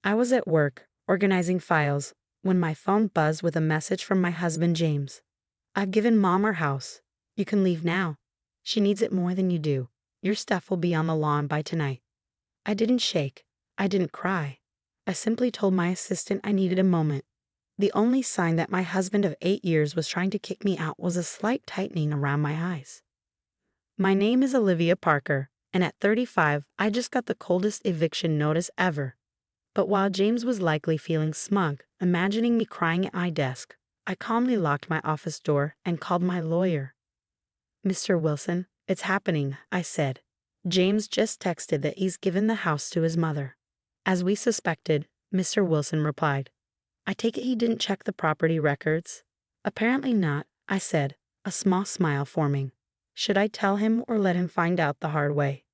I was at work, organizing files, when my phone buzzed with a message from my husband James. "I've given Mom our house. You can leave now. She needs it more than you do. Your stuff will be on the lawn by tonight." I didn't shake. I didn't cry. I simply told my assistant I needed a moment. The only sign that my husband of 8 years was trying to kick me out was a slight tightening around my eyes. My name is Olivia Parker, and at 35, I just got the coldest eviction notice ever. But while James was likely feeling smug, imagining me crying at my desk, I calmly locked my office door and called my lawyer. "Mr. Wilson, it's happening," I said. "James just texted that he's given the house to his mother." "As we suspected," Mr. Wilson replied. "I take it he didn't check the property records?" "Apparently not," I said, a small smile forming. Should I tell him or let him find out the hard way?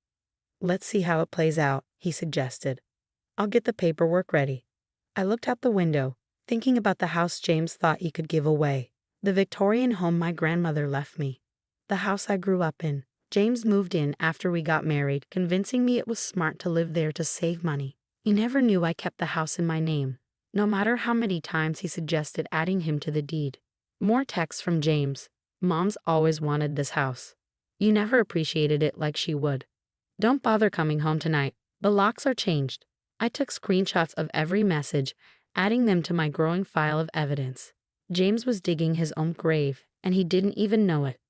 "Let's see how it plays out," he suggested. "I'll get the paperwork ready." I looked out the window, thinking about the house James thought he could give away, the Victorian home my grandmother left me, the house I grew up in. James moved in after we got married, convincing me it was smart to live there to save money. He never knew I kept the house in my name, no matter how many times he suggested adding him to the deed. More texts from James. "Mom's always wanted this house. You never appreciated it like she would. Don't bother coming home tonight. The locks are changed." I took screenshots of every message, adding them to my growing file of evidence. James was digging his own grave, and he didn't even know it.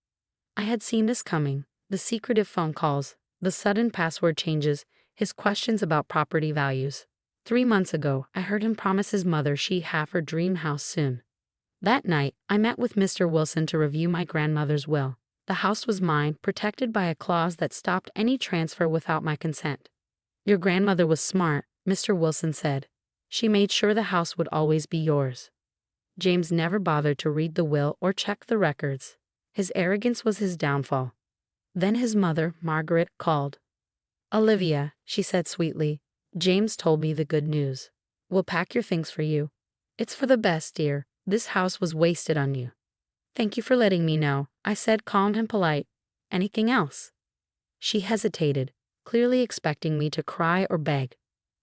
I had seen this coming. The secretive phone calls, the sudden password changes, his questions about property values. 3 months ago, I heard him promise his mother she'd have her dream house soon. That night, I met with Mr. Wilson to review my grandmother's will. The house was mine, protected by a clause that stopped any transfer without my consent. "Your grandmother was smart," Mr. Wilson said. "She made sure the house would always be yours." James never bothered to read the will or check the records. His arrogance was his downfall. Then his mother, Margaret, called. "Olivia," she said sweetly, "James told me the good news. We'll pack your things for you. It's for the best, dear. This house was wasted on you." "Thank you for letting me know," I said, calm and polite. "Anything else?" She hesitated, clearly expecting me to cry or beg.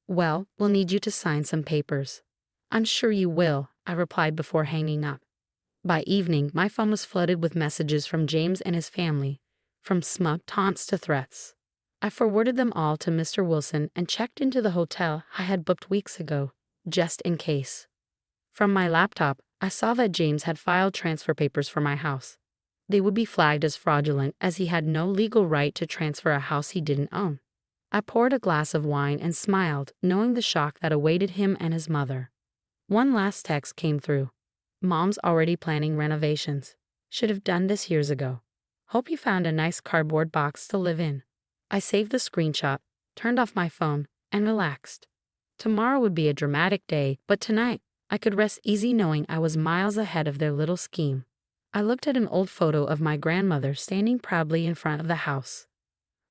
"Well, we'll need you to sign some papers." "I'm sure you will," I replied before hanging up. By evening, my phone was flooded with messages from James and his family, from smug taunts to threats. I forwarded them all to Mr. Wilson and checked into the hotel I had booked weeks ago, just in case. From my laptop, I saw that James had filed transfer papers for my house. They would be flagged as fraudulent as he had no legal right to transfer a house he didn't own. I poured a glass of wine and smiled, knowing the shock that awaited him and his mother. One last text came through. "Mom's already planning renovations. Should have done this years ago. Hope you found a nice cardboard box to live in." I saved the screenshot, turned off my phone, and relaxed. Tomorrow would be a dramatic day, but tonight, I could rest easy knowing I was miles ahead of their little scheme. I looked at an old photo of my grandmother standing proudly in front of the house.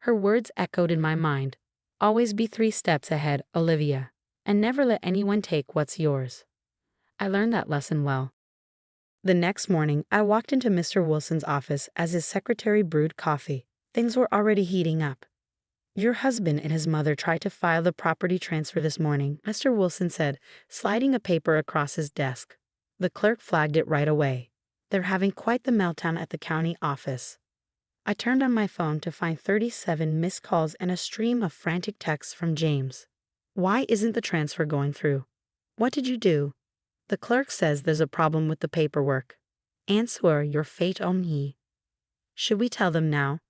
Her words echoed in my mind. "Always be 3 steps ahead, Olivia, and never let anyone take what's yours." I learned that lesson well. The next morning, I walked into Mr. Wilson's office as his secretary brewed coffee. Things were already heating up. "Your husband and his mother tried to file the property transfer this morning," Mr. Wilson said, sliding a paper across his desk. "The clerk flagged it right away. They're having quite the meltdown at the county office." I turned on my phone to find 37 missed calls and a stream of frantic texts from James. "Why isn't the transfer going through? What did you do? The clerk says there's a problem with the paperwork. Answer your fate on me." "Should we tell them now?"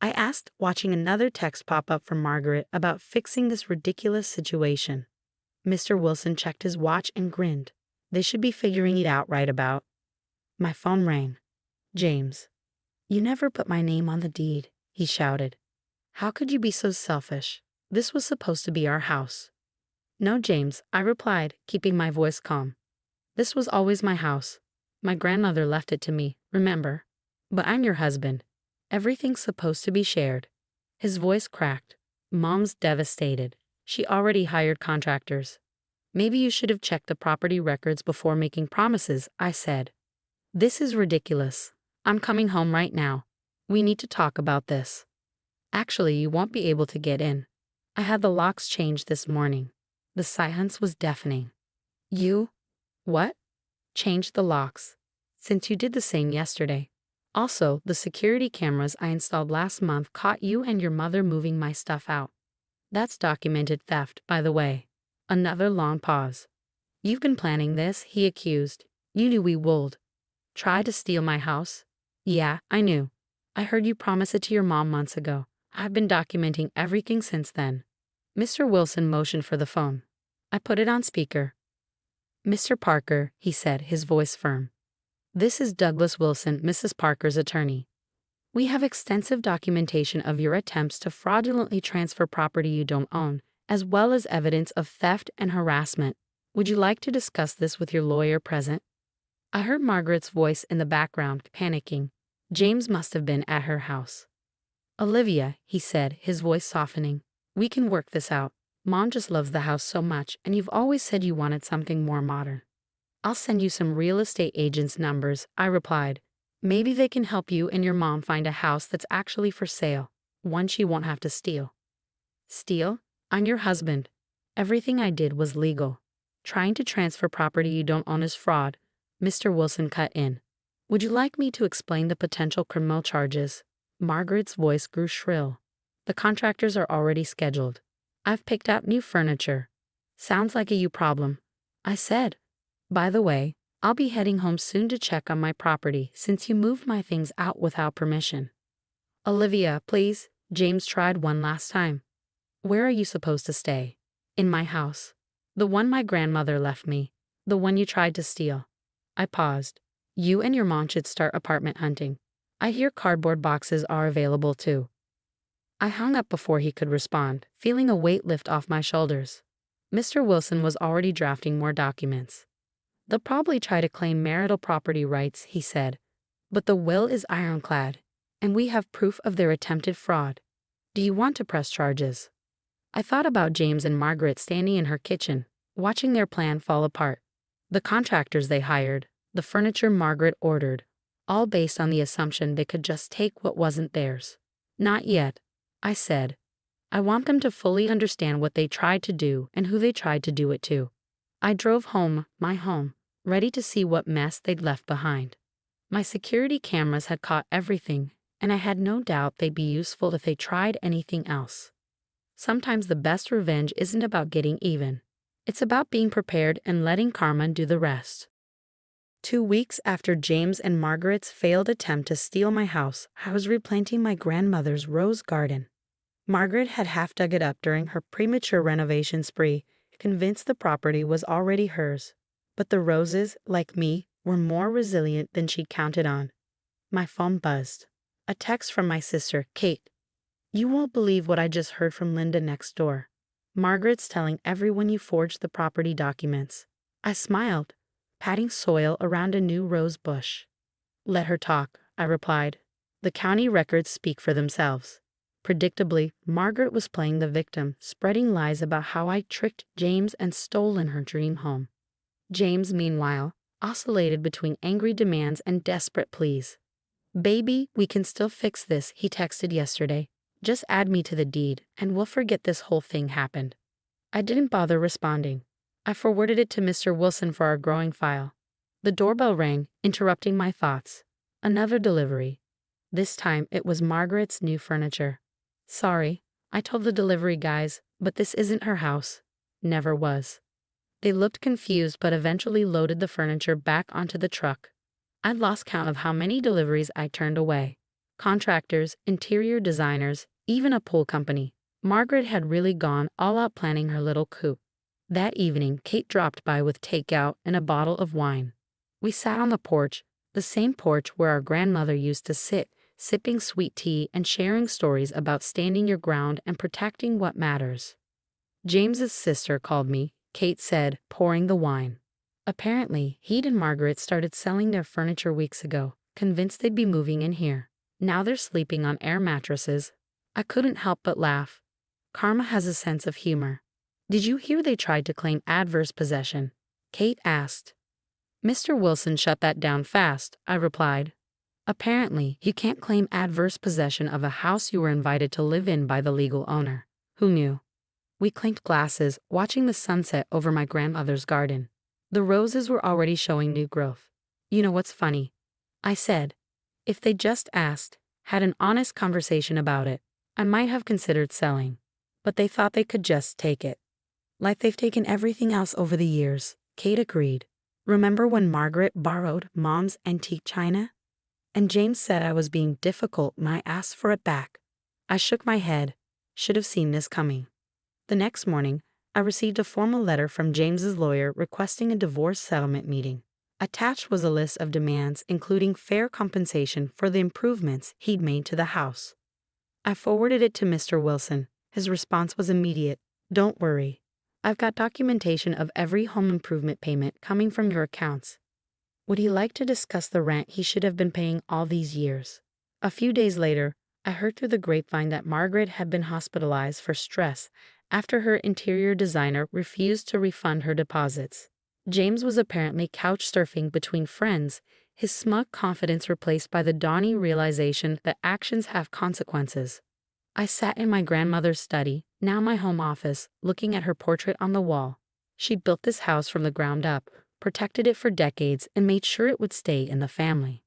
I asked, watching another text pop up from Margaret about fixing this ridiculous situation. Mr. Wilson checked his watch and grinned. They should be figuring it out right about. My phone rang. "James, you never put my name on the deed," he shouted. "How could you be so selfish? This was supposed to be our house." "No, James," I replied, keeping my voice calm. "This was always my house. My grandmother left it to me, remember? But I'm your husband. Everything's supposed to be shared." His voice cracked. "Mom's devastated. She already hired contractors." "Maybe you should have checked the property records before making promises," I said. "This is ridiculous. I'm coming home right now. We need to talk about this." "Actually, you won't be able to get in. I had the locks changed this morning." The silence was deafening. You? What? Changed the locks. Since you did the same yesterday. Also, the security cameras I installed last month caught you and your mother moving my stuff out. That's documented theft, by the way. Another long pause. You've been planning this, he accused. You knew we would. Try to steal my house? Yeah, I knew. I heard you promise it to your mom months ago. I've been documenting everything since then. Mr. Wilson motioned for the phone. I put it on speaker. Mr. Parker, he said, his voice firm. This is Douglas Wilson, Mrs. Parker's attorney. We have extensive documentation of your attempts to fraudulently transfer property you don't own, as well as evidence of theft and harassment. Would you like to discuss this with your lawyer present? I heard Margaret's voice in the background, panicking. James must have been at her house. Olivia, he said, his voice softening. We can work this out. Mom just loves the house so much, and you've always said you wanted something more modern. I'll send you some real estate agents' numbers, I replied. Maybe they can help you and your mom find a house that's actually for sale, one she won't have to steal. Steal? I'm your husband. Everything I did was legal. Trying to transfer property you don't own is fraud, Mr. Wilson cut in. Would you like me to explain the potential criminal charges? Margaret's voice grew shrill. The contractors are already scheduled. I've picked out new furniture. Sounds like a you problem, I said. By the way, I'll be heading home soon to check on my property since you moved my things out without permission. Olivia, please, James tried one last time. Where are you supposed to stay? In my house. The one my grandmother left me. The one you tried to steal. I paused. You and your mom should start apartment hunting. I hear cardboard boxes are available too. I hung up before he could respond, feeling a weight lift off my shoulders. Mr. Wilson was already drafting more documents. They'll probably try to claim marital property rights, he said. But the will is ironclad, and we have proof of their attempted fraud. Do you want to press charges? I thought about James and Margaret standing in her kitchen, watching their plan fall apart. The contractors they hired, the furniture Margaret ordered, all based on the assumption they could just take what wasn't theirs. Not yet, I said. I want them to fully understand what they tried to do and who they tried to do it to. I drove home, my home, ready to see what mess they'd left behind. My security cameras had caught everything, and I had no doubt they'd be useful if they tried anything else. Sometimes the best revenge isn't about getting even. It's about being prepared and letting karma do the rest. 2 weeks after James and Margaret's failed attempt to steal my house, I was replanting my grandmother's rose garden. Margaret had half dug it up during her premature renovation spree, convinced the property was already hers. But the roses, like me, were more resilient than she'd counted on. My phone buzzed. A text from my sister, Kate. You won't believe what I just heard from Linda next door. Margaret's telling everyone you forged the property documents. I smiled, patting soil around a new rose bush. Let her talk, I replied. The county records speak for themselves. Predictably, Margaret was playing the victim, spreading lies about how I tricked James and stolen her dream home. James, meanwhile, oscillated between angry demands and desperate pleas. Baby, we can still fix this, he texted yesterday. Just add me to the deed, and we'll forget this whole thing happened. I didn't bother responding. I forwarded it to Mr. Wilson for our growing file. The doorbell rang, interrupting my thoughts. Another delivery. This time it was Margaret's new furniture. Sorry, I told the delivery guys, but this isn't her house. Never was. They looked confused but eventually loaded the furniture back onto the truck. I'd lost count of how many deliveries I turned away. Contractors, interior designers, even a pool company. Margaret had really gone all out planning her little coup. That evening, Kate dropped by with takeout and a bottle of wine. We sat on the porch, the same porch where our grandmother used to sit, sipping sweet tea and sharing stories about standing your ground and protecting what matters. James's sister called me, Kate said, pouring the wine. Apparently, he'd and Margaret started selling their furniture weeks ago, convinced they'd be moving in here. Now they're sleeping on air mattresses. I couldn't help but laugh. Karma has a sense of humor. Did you hear they tried to claim adverse possession? Kate asked. Mr. Wilson shut that down fast, I replied. Apparently, you can't claim adverse possession of a house you were invited to live in by the legal owner. Who knew? We clinked glasses, watching the sunset over my grandmother's garden. The roses were already showing new growth. You know what's funny? I said. If they just asked, had an honest conversation about it, I might have considered selling. But they thought they could just take it. Like they've taken everything else over the years, Kate agreed. Remember when Margaret borrowed Mom's antique china? And James said I was being difficult when I asked for it back. I shook my head. Should have seen this coming. The next morning, I received a formal letter from James's lawyer requesting a divorce settlement meeting. Attached was a list of demands including fair compensation for the improvements he'd made to the house. I forwarded it to Mr. Wilson. His response was immediate. Don't worry. I've got documentation of every home improvement payment coming from your accounts. Would he like to discuss the rent he should have been paying all these years? A few days later, I heard through the grapevine that Margaret had been hospitalized for stress after her interior designer refused to refund her deposits. James was apparently couch surfing between friends, his smug confidence replaced by the dawning realization that actions have consequences. I sat in my grandmother's study, now my home office, looking at her portrait on the wall. She built this house from the ground up, protected it for decades, and made sure it would stay in the family.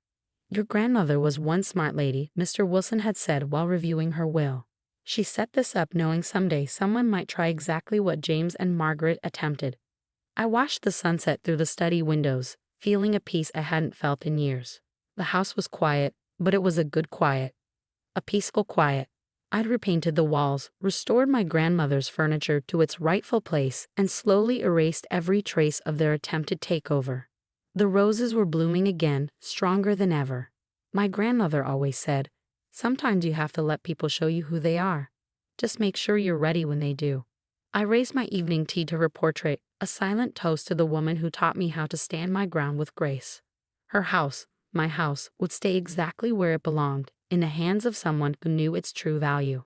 Your grandmother was one smart lady, Mr. Wilson had said while reviewing her will. She set this up knowing someday someone might try exactly what James and Margaret attempted. I watched the sunset through the study windows, feeling a peace I hadn't felt in years. The house was quiet, but it was a good quiet. A peaceful quiet. I'd repainted the walls, restored my grandmother's furniture to its rightful place, and slowly erased every trace of their attempted takeover. The roses were blooming again, stronger than ever. My grandmother always said, sometimes you have to let people show you who they are. Just make sure you're ready when they do. I raised my evening tea to her portrait, a silent toast to the woman who taught me how to stand my ground with grace. Her house, my house, would stay exactly where it belonged, in the hands of someone who knew its true value.